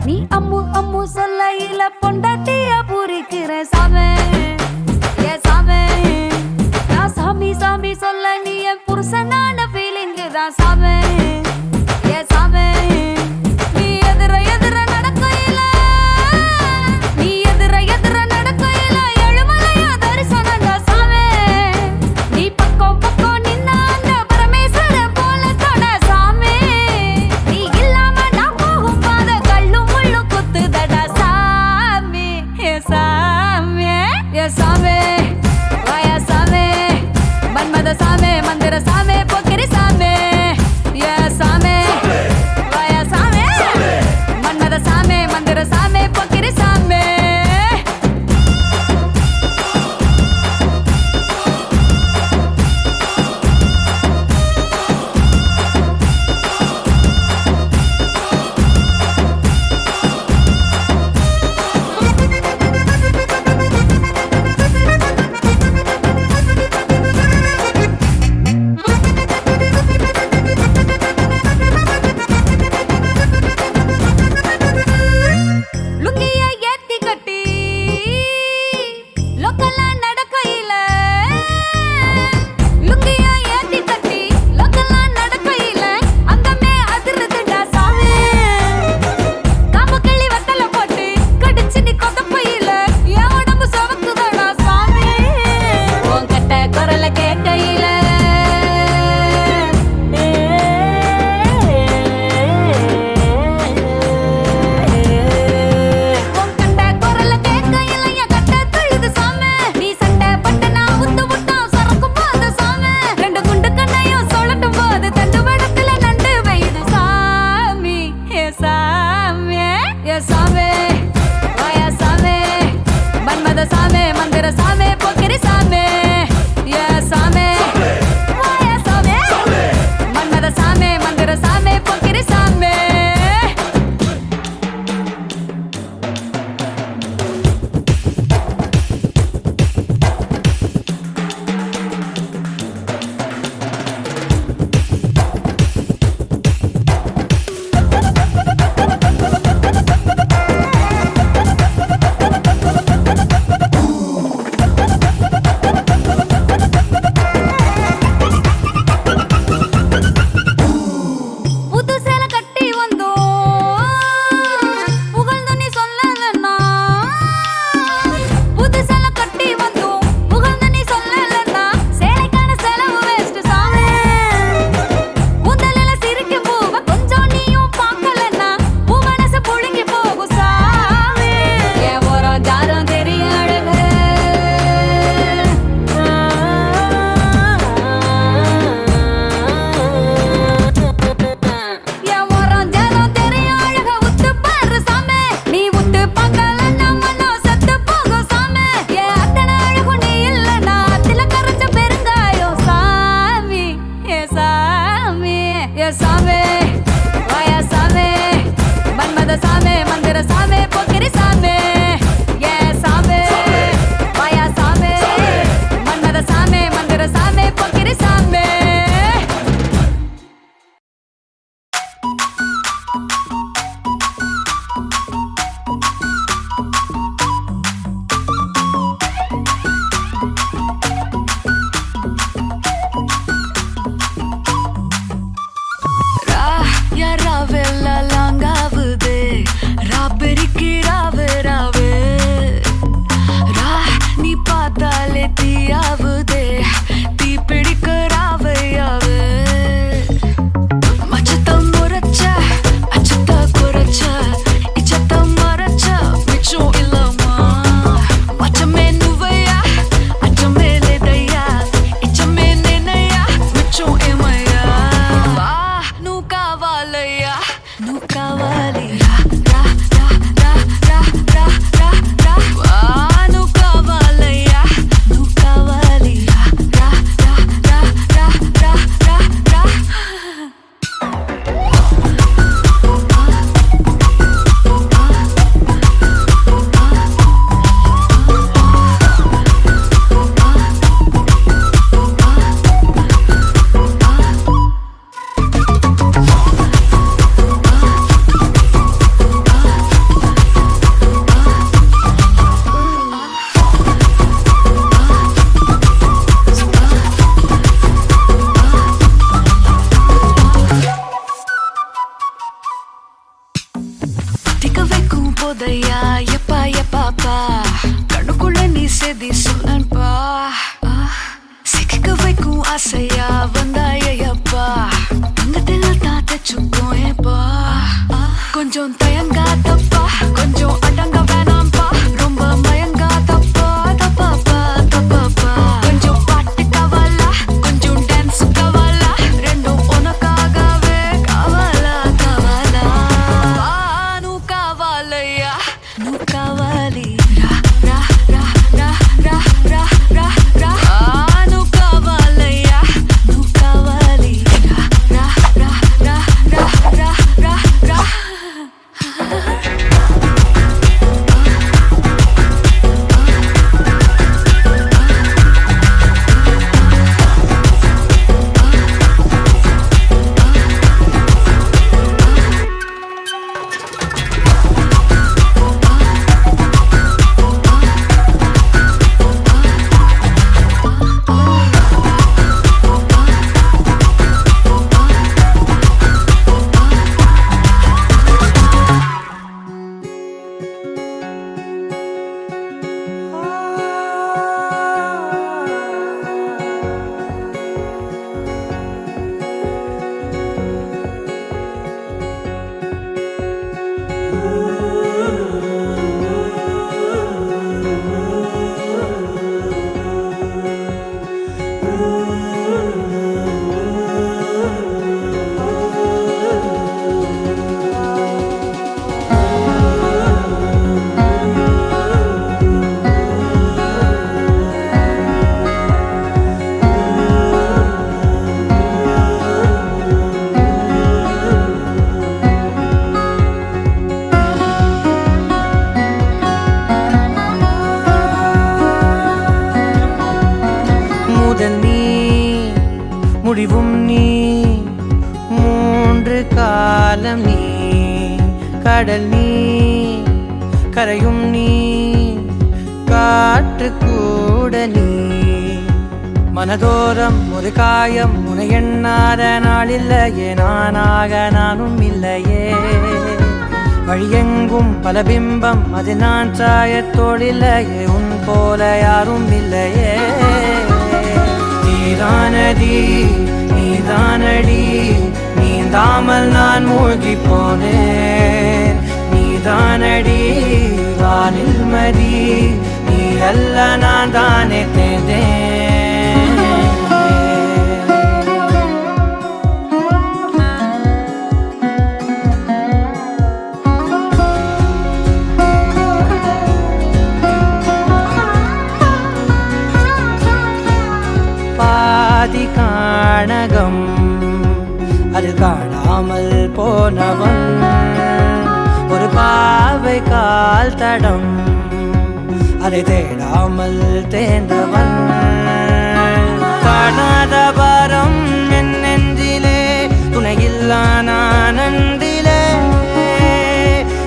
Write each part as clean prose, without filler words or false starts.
நீ அம்மு அம்மு சொல்லையில பொண்டாட்டிய பூரிக்கிற சாமே ஏ சாமே. நான் சாமி சாமி சொல்ல நீ என் புருஷனான ஃபீலிங்கு தான் சாமே ஏ சாமே. நீ எதிர எதிர நடக்கையில நீ எதிர எதிர நடக்கையில எழுமலையா தரிசனங்க சாமே. நீ பக்கம் பக்கம் நின்ன அந்த பரமேஸ்வரன் போல தொட சாமே. நீ இல்லாம நான் போகும் பாத கல்லும் முள்ளும் குத்துதடா சாமி ஏ சாமி ஏ சாமி. வாயா சாமி மன்மத சாமி மந்திர சாமி பொக்கிரி சாமி ஏ சாமி. வாயா சாமி மன்மத சாமி மந்திர சாமி பொக்கிரி சாமி. லுங்கிய ஏத்தி கட்டி லோக்கலா நடக்கையில லுங்கிய ஏத்தி கட்டி லோக்கலா நடக்கையில அங்கமே அதிருதுடா சாமி. காம்புக்கிளி வத்தல போட்டு கடிச்சு நீ கொதப்பையில என் உடம்பு சவக்குதடா சாமி. உன் கட்ட குரல கேட்கையில உன் கட்ட குரல கேட்கையில என் கட்ட துள்ளுது சாமி. நீ சண்டை பட்டு நான் உத்து விட்டோம் சரக்கும் போது சாமி. ரெண்டு குண்டு கண்ணையும் சொல்லட்டும் போது தண்டு வடத்துல நண்டு வையுது சாமி ஏ சாமி ஏ சாமி. வாயா சாமி மன்மத சாமி மந்திர சாமி பொக்கிரி சாமி ஏ சாமி. வாயா சாமி மன்மத சாமி மந்திர சாமி பொக்கிரி சாமி. புது சேலை கட்டி வந்தோம் புகழ்ந்து நீ சொல்லலன்னா. புது சேலை கட்டி வந்தோம் புகழ்ந்து நீ சொல்லலன்னா. சேலைக்கான செலவு வேஸ்ட் சாமி. கூந்தலில சிரிக்கும் பூவ கொஞ்சம் நீயும் பார்க்கலன்னா பூ மனசு புழுங்கி போகும் சாமி. என் ஓரம் ஜாரம் தெரிய அழகு என் ஓரம் ஜாரம் தெரிய அழக உத்து பாரு சாமி. நீ உத்து பார்க்கலன்னா மனம் செத்து போகும் சாமி. என் அத்தனை அழகும் நீ இல்லைன்னா அத்தில கரைச்ச பெருங்காயம் சாமி ஏ சாமி ஏ சாமி. வாயா சாமி மன்மத சாமி மந்திர சாமி பொக்கிரி சாமி ஏ சாமி. வாயா சாமி மன்மத சாமி மந்திர சாமி பொக்கிரி சாமி. பாதி சொல்லன்பா சிக்க வைக்கும் ஆசையா வந்தாயப்பா தங்கத்தில் தான் தச்சுக்கோ ஏப்பா கொஞ்சம் தயங்காதப்பா கொஞ்சம் அடங்க வேணாம்பா ரொம்ப மயங்காதப்பா தப்பாப்பா தப்பாப்பா கொஞ்சம் பாட்டு கவலா கொஞ்சம் டான்ஸ் கவலா ரெண்டும் உனக்காகவே கவலா கவலா நூ கவலையா நூ கவலி ரா ரா ரா ரா ரா ரா ரா ரா நூ கவலையா நூ கவலி ரா ரா ரா ரா ரா ரா ரா முடிவும் நீ மூன்று காலம் நீ கடல் நீ கரையும் நீ காற்று கூட நீ மனதோரம் ஒரு காயம் உனை எண்ணாத நாளில்லையே நானாக நானும் இல்லையே வழியெங்கும் பல பிம்பம் அது நான் சாயத்தோடில்லையே உன் போல யாரும் இல்லையே நீதானடி நீதானடி நீந்தாமல் நான் மூழ்கி போனேன் நீதானடி வானில் மதி நீ அல்ல நான் தானே தேர்ந்தேன் காணகம் அது காணாமல் போனவன் ஒரு பாவை கால் தடம் அதை தேடாமல் தேர்ந்தவன் காணாத பாரம் என் நெஞ்சிலே துணையில்லா நான் அன்றிலே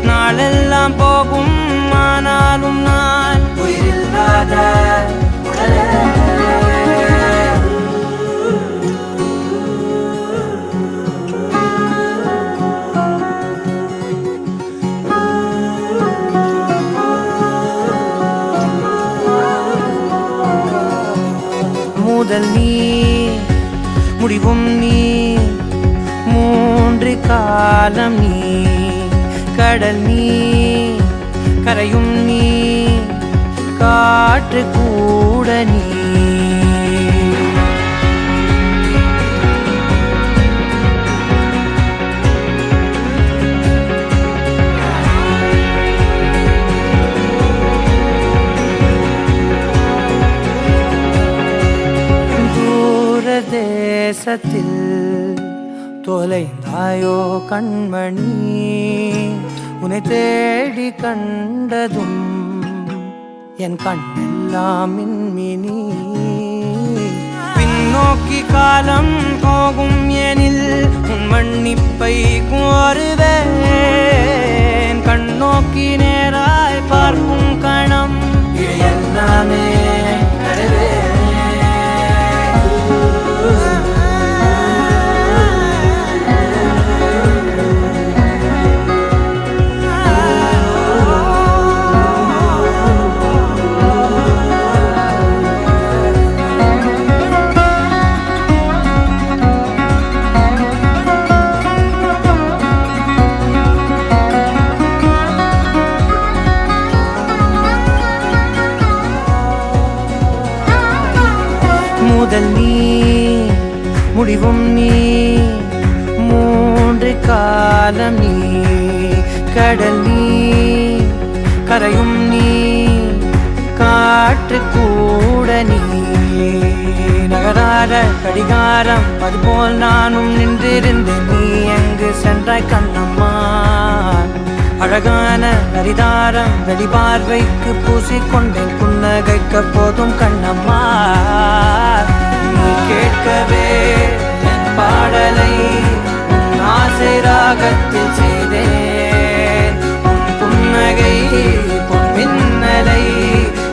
நாளெல்லாம் போகும் ஆனாலும் நான் உயிரில்லாத உடலே முதல் நீ முடிவும் நீ மூன்று காலம் நீ கடல் நீ கரையும் நீ காற்று கூட நீ தேசத்தில் தொலைந்தாயோ கண்மணி உன்னை தேடி கண்டதும் என் கண்ணெல்லாம் மின்மினி பின்னோக்கி காலம் போகும் எனில் உன் மன்னிப்பை கோருவேன் கண்ணோக்கி நேராய் பார்க்கும் கணம் எல்லாமே முடிவும் நீ மூன்று காலம் நீ கடல் நீ கரையும் நீ காற்று கூட நீ நகராத கடிகாரம் அதுபோல் நானும் நின்றிருந்தேன் நீ எங்கு சென்றாய் கண்ணம்மா அழகான நரிதாரம் வெளிபார்வைக்கு பூசிக்கொண்டேன் புன்னகைக்க போதும் கண்ணம்மா நீ கேட்கவே என் பாடலை உன் ஆசை ராகத்தில் செய்தேன் உன் புன்னகை பொன் மின்னலை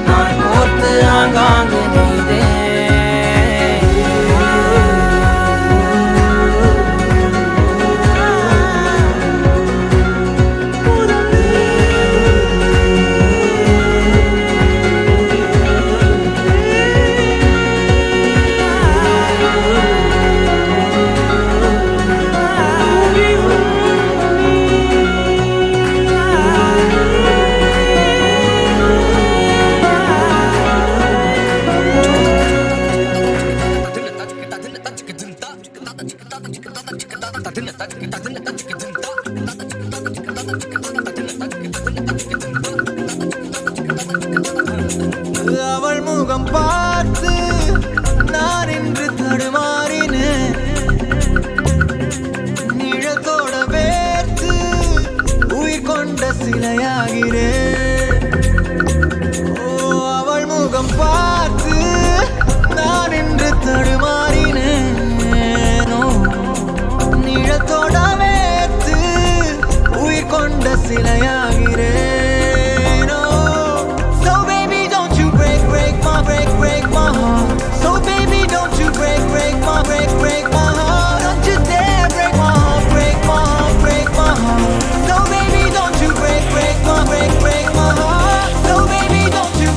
நான் கோர்த்து ஆங்காங்கு நெய்தேன் அவள் முகம் பார்த்து நான் இன்று தடுமாறினேன் நிழத்தோட வேர்த்து உயிர் கொண்ட சிலையாகிறேன் ஓ அவள் முகம் பார்த்து நான் இன்று தடுமாறினேன் ஓ, நிழத்தோட வேர்த்து உயிர் கொண்ட சிலையாகிறேன் break my heart. So baby, don't you break my heart. Don't you dare break my heart, break my heart, break my heart. So baby, don't you break my heart. So baby, don't you.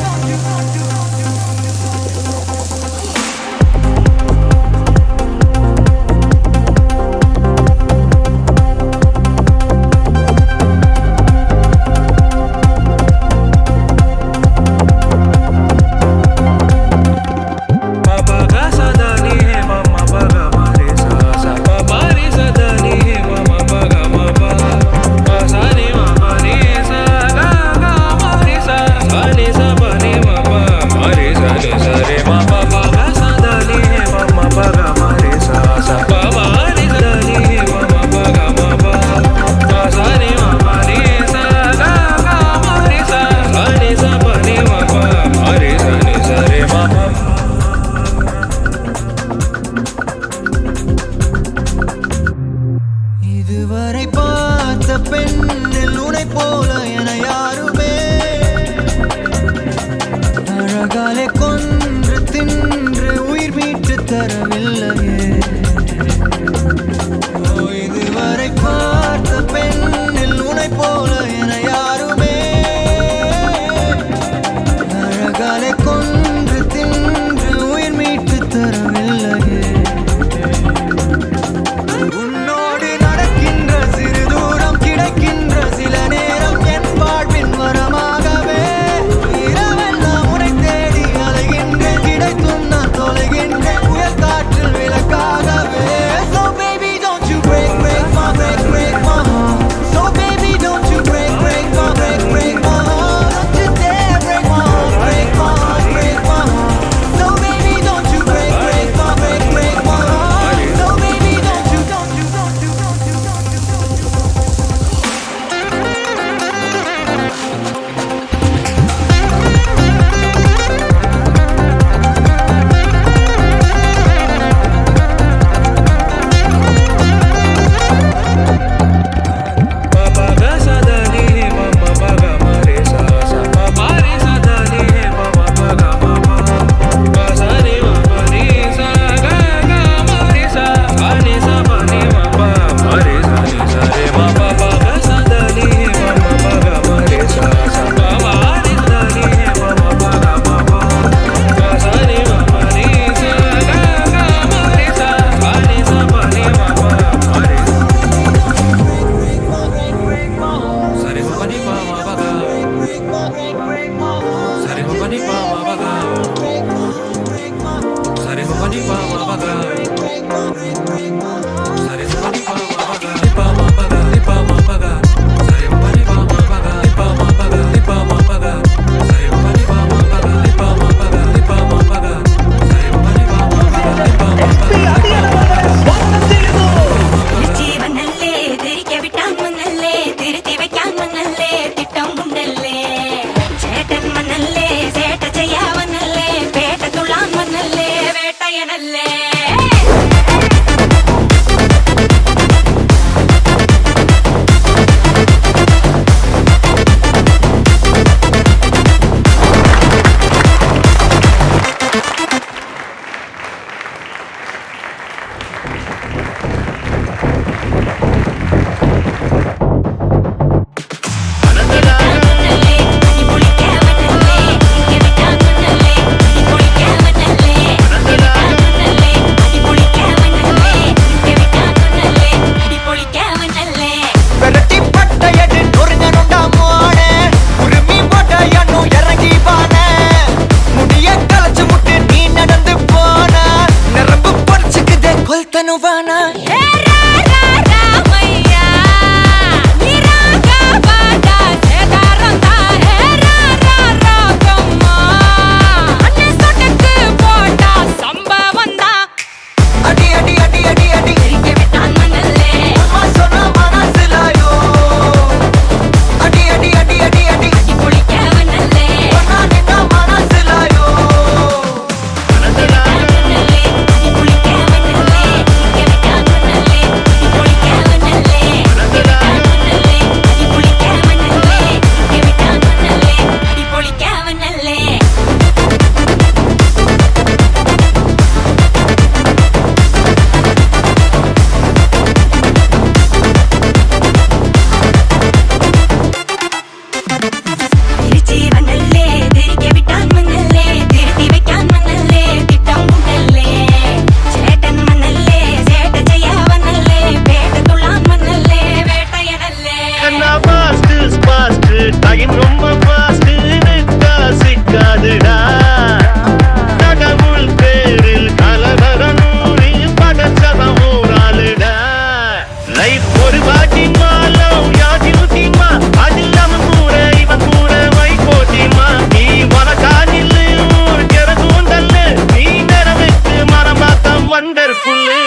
Life ஒரு பாட்டிமா love யாதிருத்திமா அதில்லாம கூற இவன் கூற வை போட்டிமா நீ உனக்கா நில்லு ஊர் ஜெரதும் தள்ளு நீ நிறவுக்கு மரமாத்தம் வண்டர்ஃபுல்லு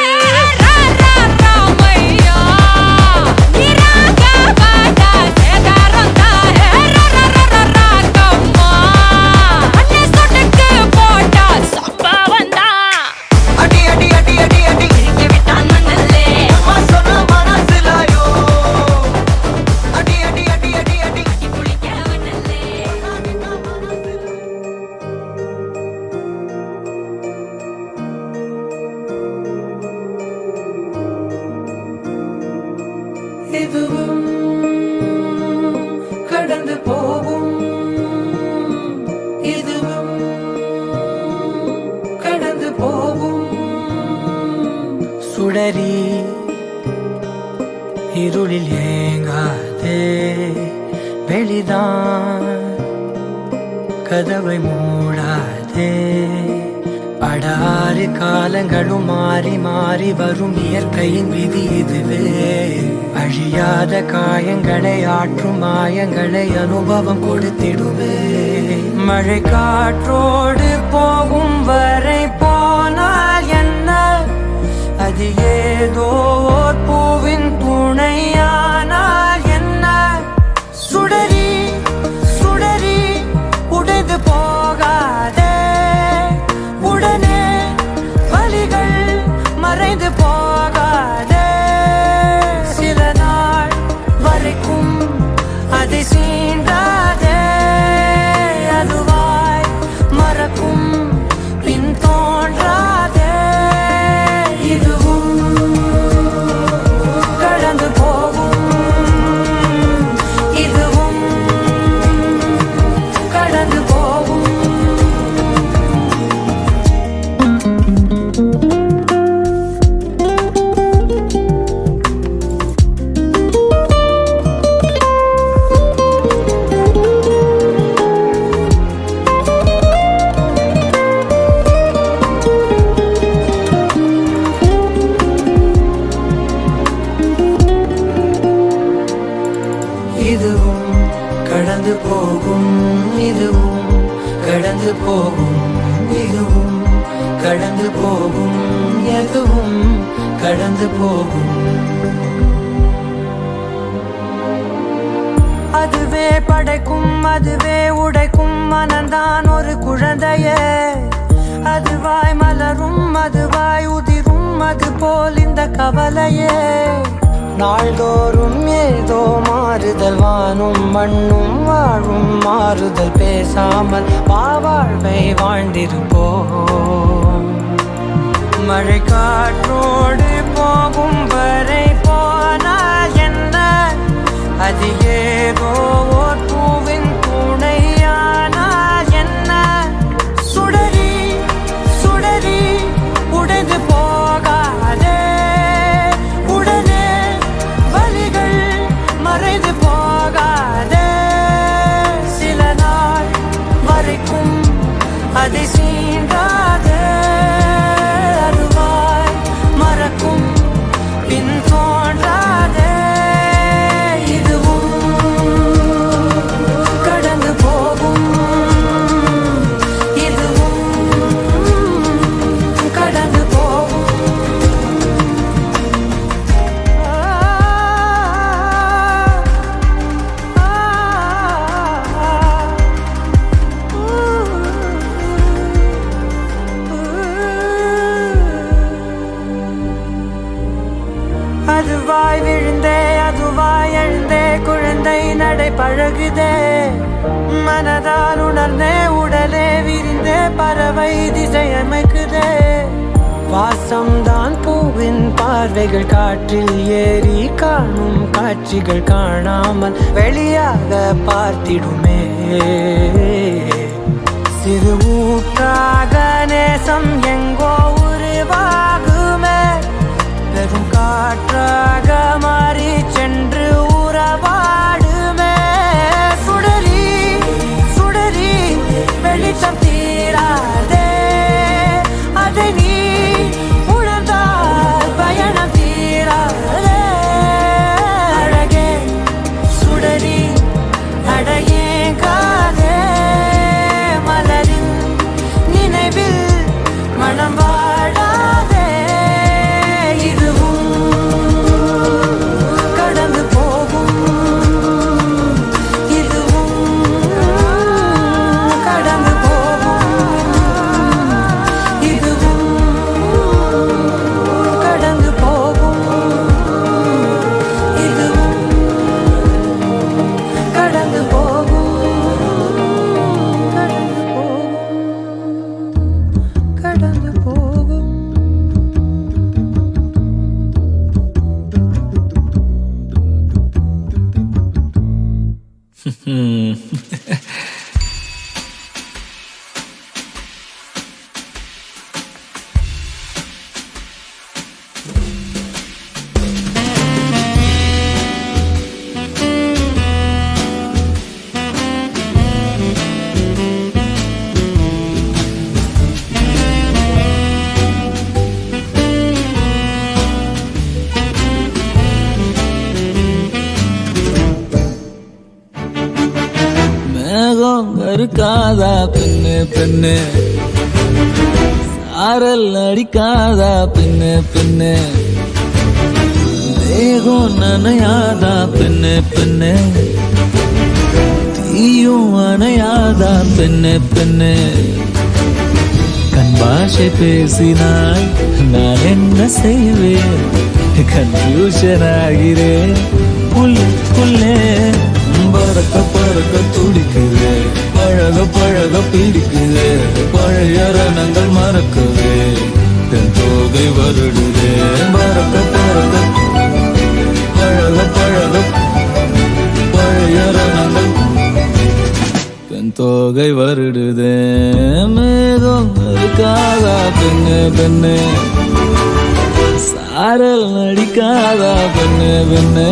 இதுவும் கடந்து போகும் இதுவும் கடந்து போகும் சுடரி இருளில் ஏங்காதே வெளிதான் கதவை மூடாதே படாறு காலங்களும் மாறி மாறி வரும் இயற்கையின் விதி இதுவே அழியாத காயங்களை ஆற்றும் மாயங்களை அனுபவம் கொடுத்திடுவே மழை காற்றோடு போகும் வரை போனால் என்ன அது ஏதோ ஓர் பூவின் துணையானால் என்ன சுடரி சுடரி உடைந்து போகாதே உடனே வலிகள் மறைந்து போகாதே சில நாள் வரைக்கும் அதை சீண்டாதே அதுவாய் மறக்கும் பின் தோன்றாதே இதுவும் கடந்து போகும் இதுவும் கடந்து போகும் இதுவும் கடந்து போகும் இதுவும் கடந்து போகும் இதுவும் கடந்து போகும் எதுவும் கடந்து போகும் அதுவே படைக்கும் அதுவே உடைக்கும் மனந்தான் ஒரு குழந்தையே அதுவாய் மலரும் அதுவாய் உதிரும் அது போல் இந்த கவலையே நாள்தோறும் ஏதோ மாறுதல் வானும் மண்ணும் வாழும் மாறுதல் பேசாமல் வாழ்வை வாழ்ந்திருப்போம் மழை காற்றோடு போகும் வரை போனால் என்ன அது ஏதோ ஓர் பூவின் துணையானால் என்ன சுடரி சுடரி உடைந்து போகாதே உடனே வலிகள் மறைந்து போகாதே சில நாள் வரைக்கும் அதை சீண்டாதே அதுவாய் மறக்கும் பின் தோன்றாதே இதுவும் கடந்து போகும் இதுவும் கடந்து போகும் அதுவாய் விழுந்தே அதுவாய் எழுந்தே குழந்தை நடை பழகுதே மனதால் உணர்ந்தே உடலே விரிந்தே பறவை திசை அமைக்குதே வாசம்தான் பூவின் பார்வைகள் காற்றில் ஏறி காணும் காட்சிகள் காணாமல் வெளியாக பார்த்திடுமே சிறு ஊற்றாக நேசம் எங்கோ உருவாகுமே வெறும் காற்றாக மாறி சென்று உறவாடுமே சுடரி சுடரி வெளிச்சம் தீராதே அதை நீ உணர்ந்தால் பயணம் தீராதே மேகம் கருக்காதா பெண்ணு பெண்ணு, சாரல் அடிக்காதா பெண்ணு பெண்ணு, தேகம் நனையாதா பெண்ணு பெண்ணு, தீயும் அணையாதா பெண்ணு பெண்ணு. கண் பாஷை பேசினால் நான் என்ன செய்வேன், கன்ஃபியூஷன் ஆகிறேன் புல்லே. பறக்க பறக்க துடிக்குது, பழக பழக பிடிக்குது, பழைய ரணங்கள் மறக்குது, தென் தோகை வருடுது. பறக்க பறக்க பழக பழக பழைய ரணங்கள் தென் தோகை வருடுது. மேகம் இருக்காதா பெண்ணு பெண்ணு, சாரல் அடிக்காதா பெண்ணு பெண்ணு.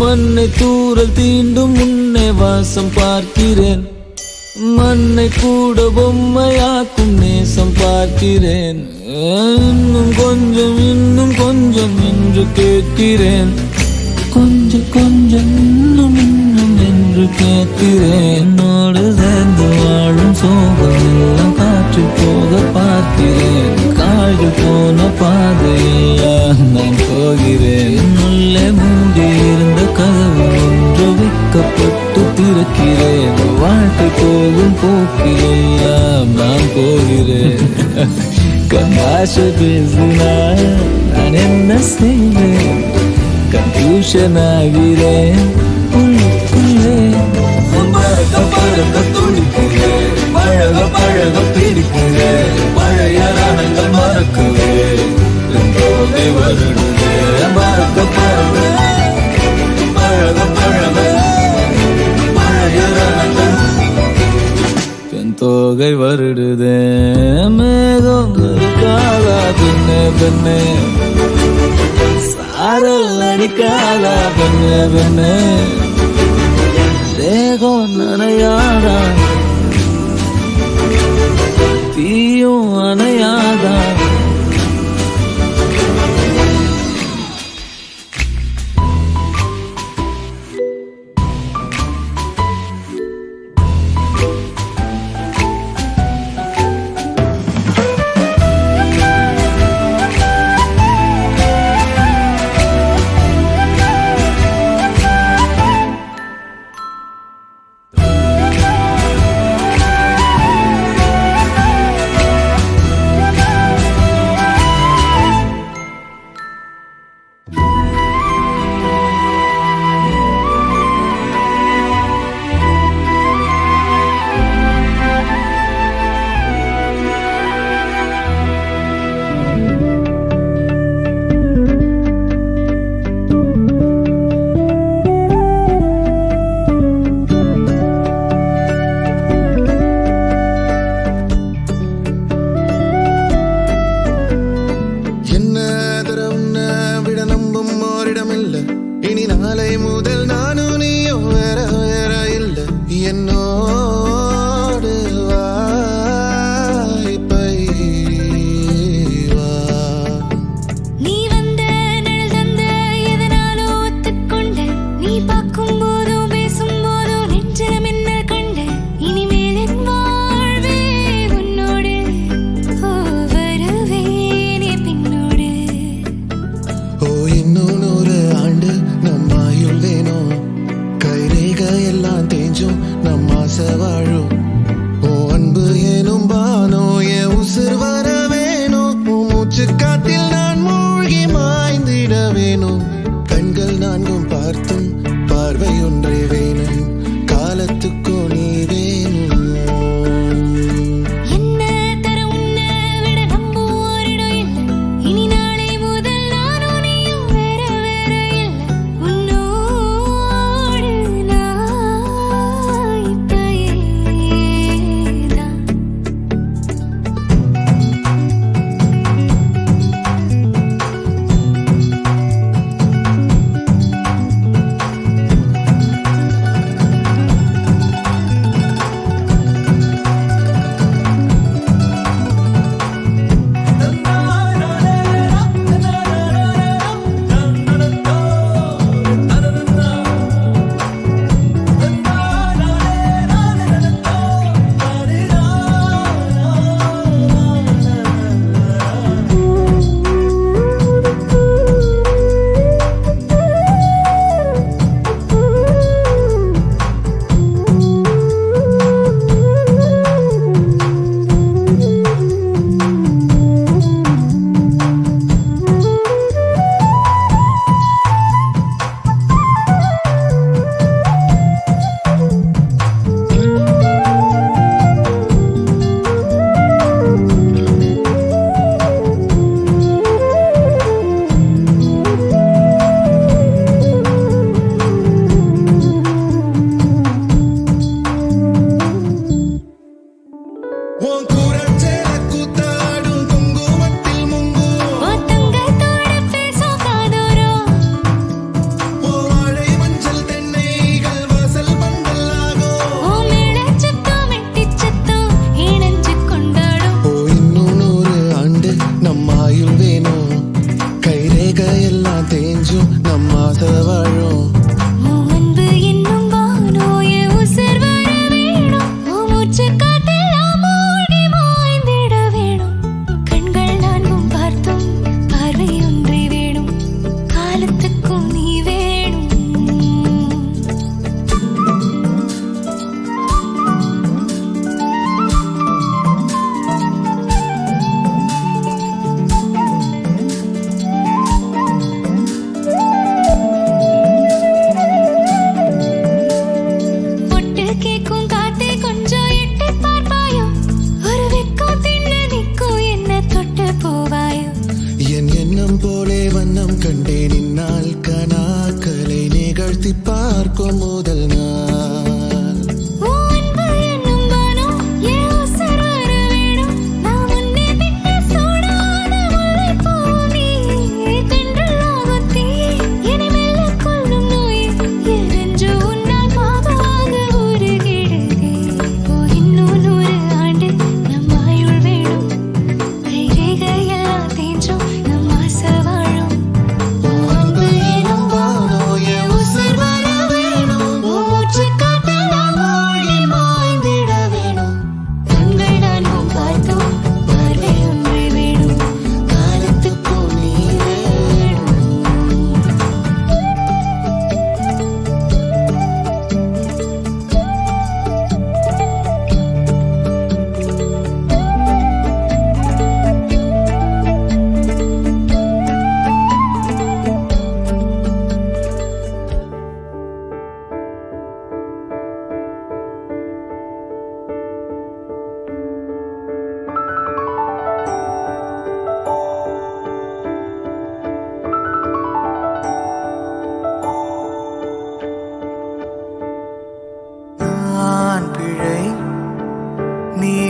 மண்ணை தூரல் தீண்டும் முன்னே வாசம் பார்க்கிறேன், மண்ணை கூட பொம்மையாக்கும் நேசம் பார்க்கிறேன். இன்னும் கொஞ்சம் என்று கேட்கிறேன், கொஞ்சம் கொஞ்சம் இன்னும் என்று கேட்கிறேன். என்னோடு சேர்ந்து வாழும் சோகம் எல்லாம் காற்றில் போக பார்க்கிறேன், காய்கள் போன பாதையெல்லாம் நான் போகிறேன். உள்ளே மூடி இருந்த கதவு ஒன்று வைக்கப்பட்டு திறக்கிறேன், வாழ்க்கை போகும் போக்கிலெல்லாம் நான் போகிறேன். கண்ணாசை பேசினால் நான் என்ன செய்வேன், கன்ஃபியூஷன் ஆகிறேன் உள்ளுக்குள்ளே. பறக்க பறக்க துடிக்கிறேன், பழக பழக பிடிக்கிறேன், பழைய ரணங்கள் மறக்குவேன், போதை வருடுது. பறக்க பறக்க பழக பழக பழைய ரணங்கள் பெண் தோகை வருடுது. மேகம் இருக்காதா பெண்ணு பெண்ணு, சாரல் அடிக்காதா பெண்ணு பெண்ணு, தேகம் நனையாதா தீயும் அணையாதா.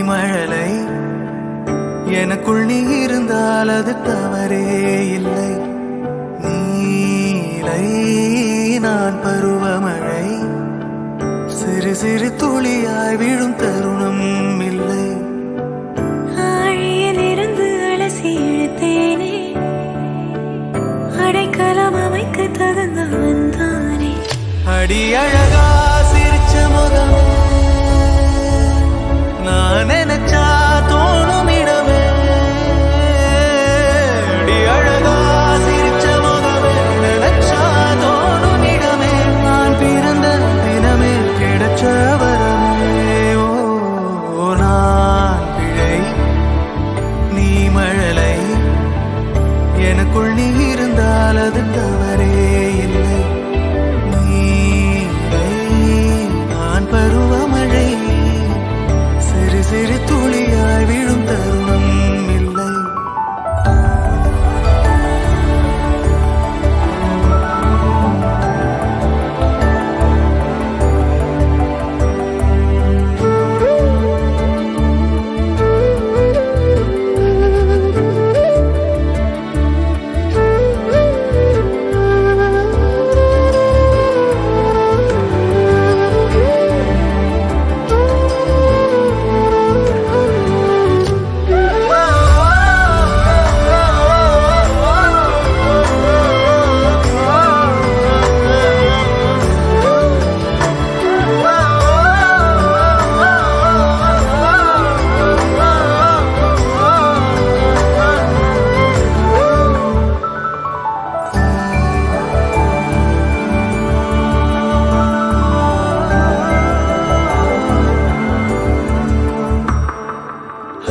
மழலை எனக்குள் நீ இருந்தால் அது தவறே இல்லை. நீலை நான் பருவமழை சிறு சிறு துளியாய் விழும் தருணம் இல்லை. ஆழியிலிருந்து அலசி இழுத்தேனே அடைக்கலம் அமைக்க தகுந்தவன் தானே. அடி அழகா சிரிச்ச முகமே நான் நினைச்சா தோணும் இடமே. அடி அழகா சிரிச்ச முகமே நினைச்சா தோணும் இடமே. நான் பிறந்த தினமே கிடைச்ச வரமே. ஓ நான் பிழை நீ மழலை எனக்குள் நீ இருந்தால் அது தவறே இல்லை. நீலை நான் பருவமழை சிறு சிறு துளியாய் விழும் தருணம் இல்லை.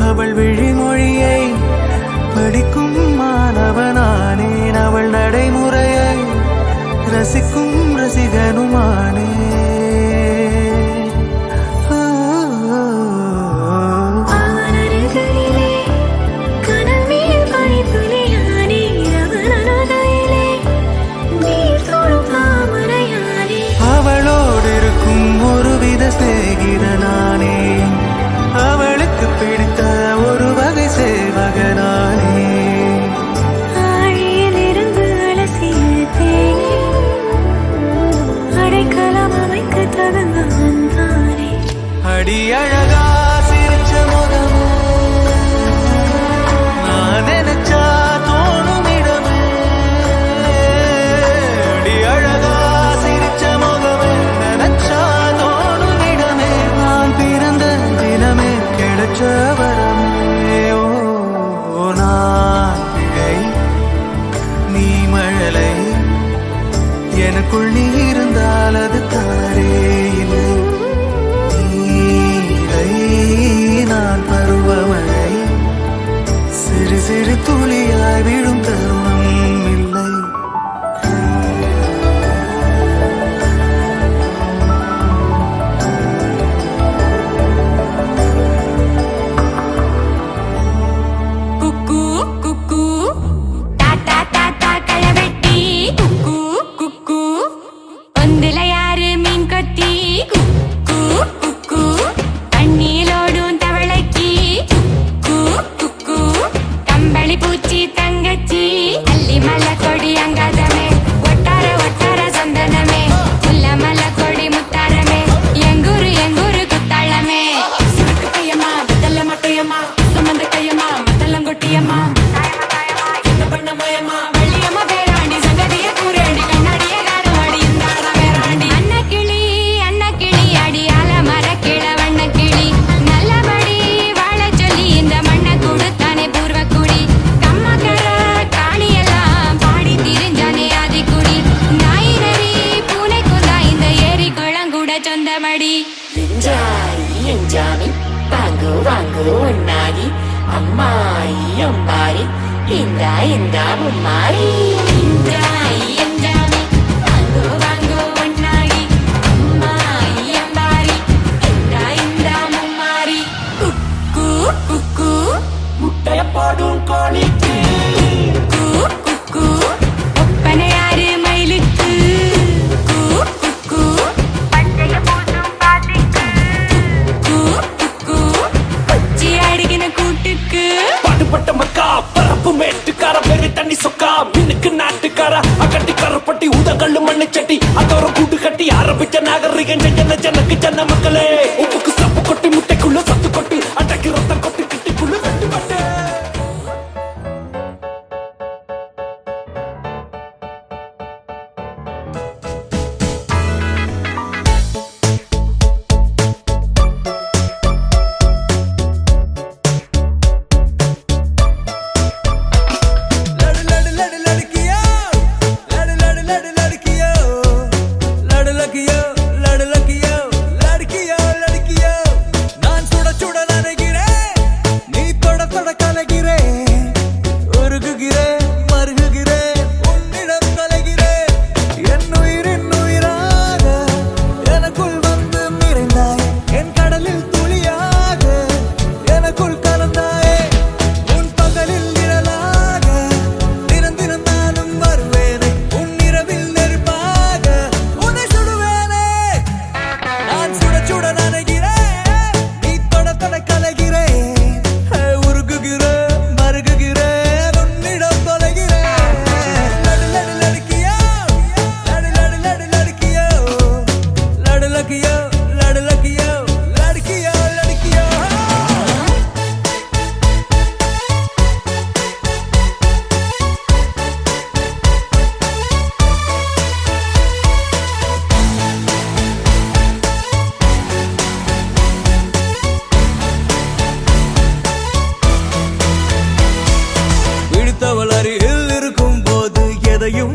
அவள் விழிமொழியை படிக்கும் மாணவனானேன். அவள் நடைமுறையை ரசிக்கும் ரசிகனுமானே. அவன் அருகிலே கனல் மேல் பனித்துளியானே. அவன் அருகிலே நீர் தொடும் தாமரையானே. அவளோடு இருக்கும் ஒருவித சிநேகிதனானே. அவளுக்கு பிடித்த ஒரு வகை சேவகனானே. ஆழியிலிருந்து அலசி இழுத்தேனே அடைக்கலம் அமைக்க தகுந்தவன் தானே. அடி அழகா சிரிச்ச முகமே நான் நினைச்சா தோணும் இடமே. அடி அழகா சிரிச்ச முகமே நினைச்சா தோணும் இடமே. நான் பிறந்த தினமே கிடைச்ச வரமே. ஓ நான் பிழை நீ மழலை எனக்குள் நீ இருந்தால் அது தவறே இல்லை. நீலை நான் பருவமழை சிறு சிறு துளியாய் விழும் தருணம் இல்லை. குக்கு குக்கு டாடா டாடா களவெட்டி குக்கு குக்கு ஒந்துல யாரு மீன் கொத்தி குக்கு குக்கு தண்ணியிலோடும் தவளைக்கு குக்கு குக்கு கம்பளி பூச்சி தங்கச்சி அள்ளி மலை கொடி அங்காதமே ஒட்டார ஒட்டார சந்தனமே முல்ல மலை கொடி முத்தாரமே எங்கூரு குத்தாளமே சுருக்கு கையம்மா வெத்தல மட்டையம்மா சுமந்த கையம்மா மத்தலம் கொட்டியம்மா என்ன பண்ண மயம்மா வெள்ளியம்மா பேராண்டி சங்கதிய கூரேண்டி கண்ணாடிய காடுவாடி இந்த வேறாண்டி அன்ன கிளி அடி ஆலமர கிள வண்ண கிளி நல்லபடி வாழ சொல்லி இந்த மண்ணை கொடுத்தானே பூர்வ குடி கம்மக்கர காணியெல்லாம் பாடி திரிஞ்சானே ஆதிக்குடி நாய் நரி பூனை குந்தா இந்த ஏரி குளங்கூட சொந்தமடி ఎంజామి వాంగు వాంగు ఉన్నాయి అమ్మాయి అమ్మాయి ఇందా ఇందా ముమ్మాయి என்ஜாய் என்ஜாமி வாங்கோ வாங்கோ ஒன்னாகி அம்மாயி அம்பாரி இந்தா மும்மாரி குக்கு குக்கு முட்டைய பாடும் கோழிக்கு குக்கு குக்கு ஒப்பனையாரு மயிலுக்கு குக்கு குக்கு பச்சைய பூசும் பாட்டிக்கு குக்கு குக்கு என்ற என்ன ஜனக்கு ஜன மக்களே உப்புக்கு சப்பு கொட்டி முட்டைக்குள்ள சத்து கொட்டி அட்டைக்கு ரத்தம் கொட்டி கிட்டிக்குள்ள வெட்டு பட்டு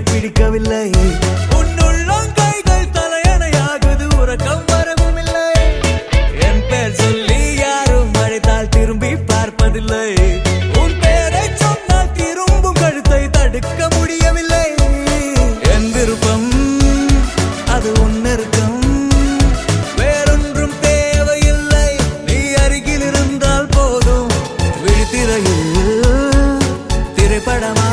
பிடிக்கவில்லை உன்னுள்ளம் கைகள் தலையணையாகுது உறக்கம் வரவும் இல்லை என் பேர் சொல்லி யாரும் அழைத்தால் திரும்பி பார்ப்பதில்லை உன் பேரை சொன்னால் திரும்பும் கழுத்தை தடுக்க முடியவில்லை என் விருப்பம் அது உன்னிருக்கும் வேறொன்றும் தேவையில்லை நீ அருகில் இருந்தால் போதும் விழித்திரையில் திரைப்படமா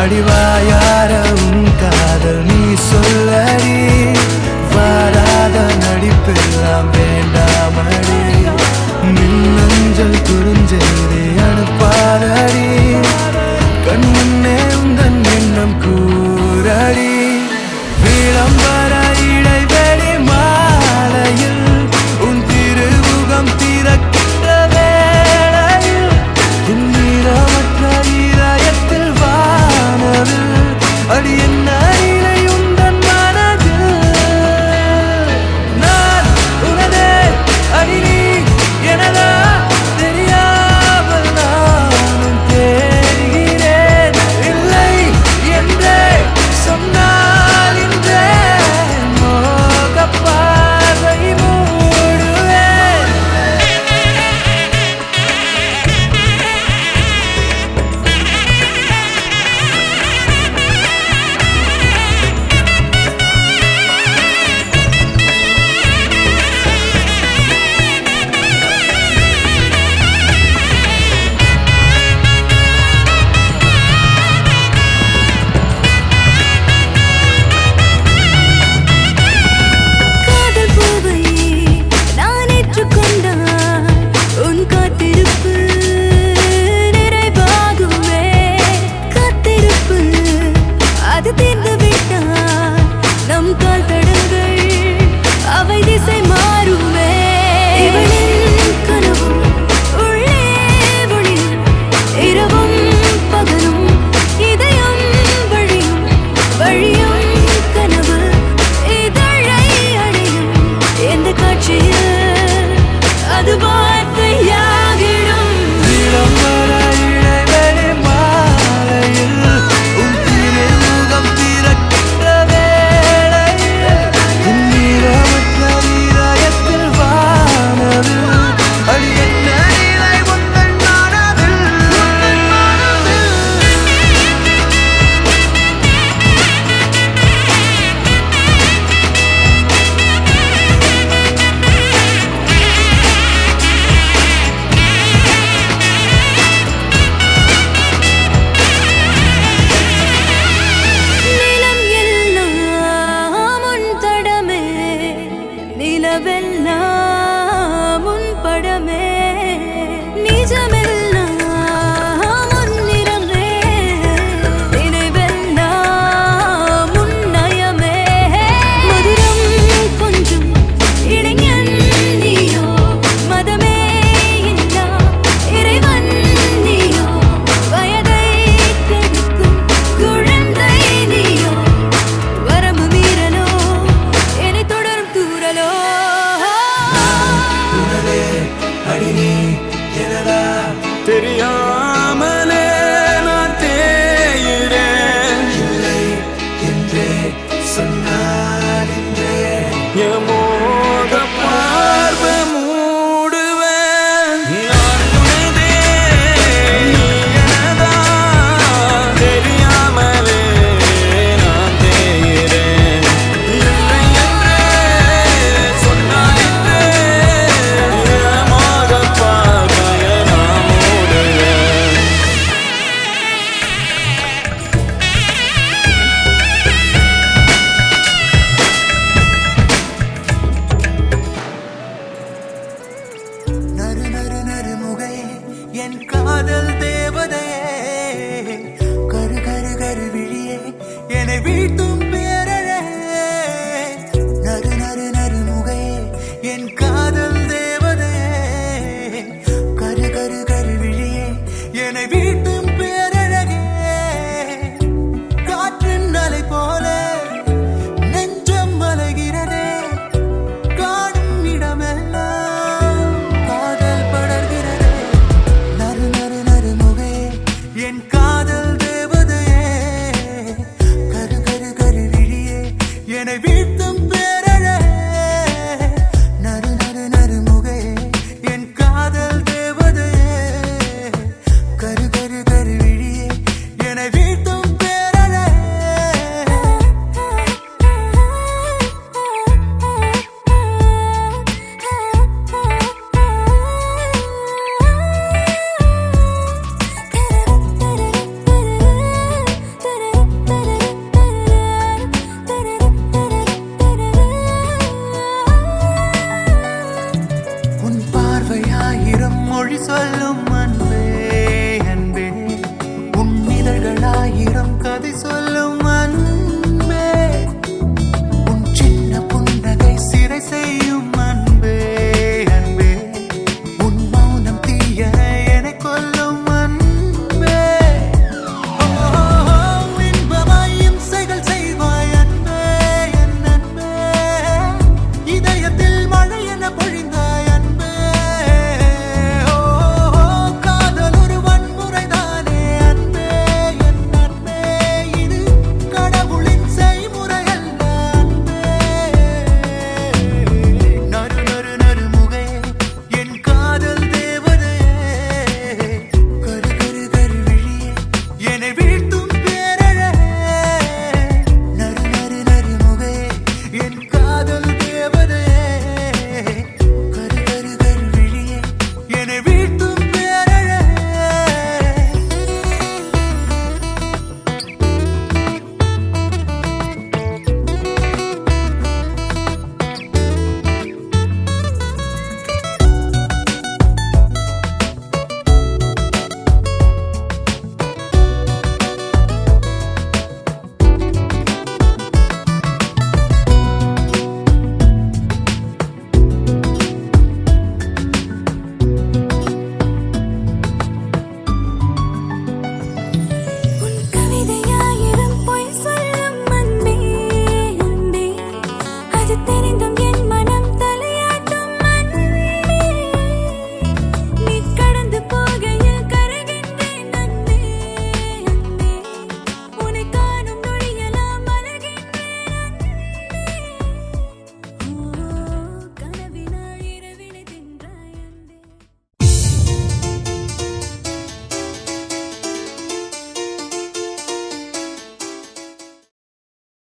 அடிவாயார உன் காதல் நீ சொல்லடி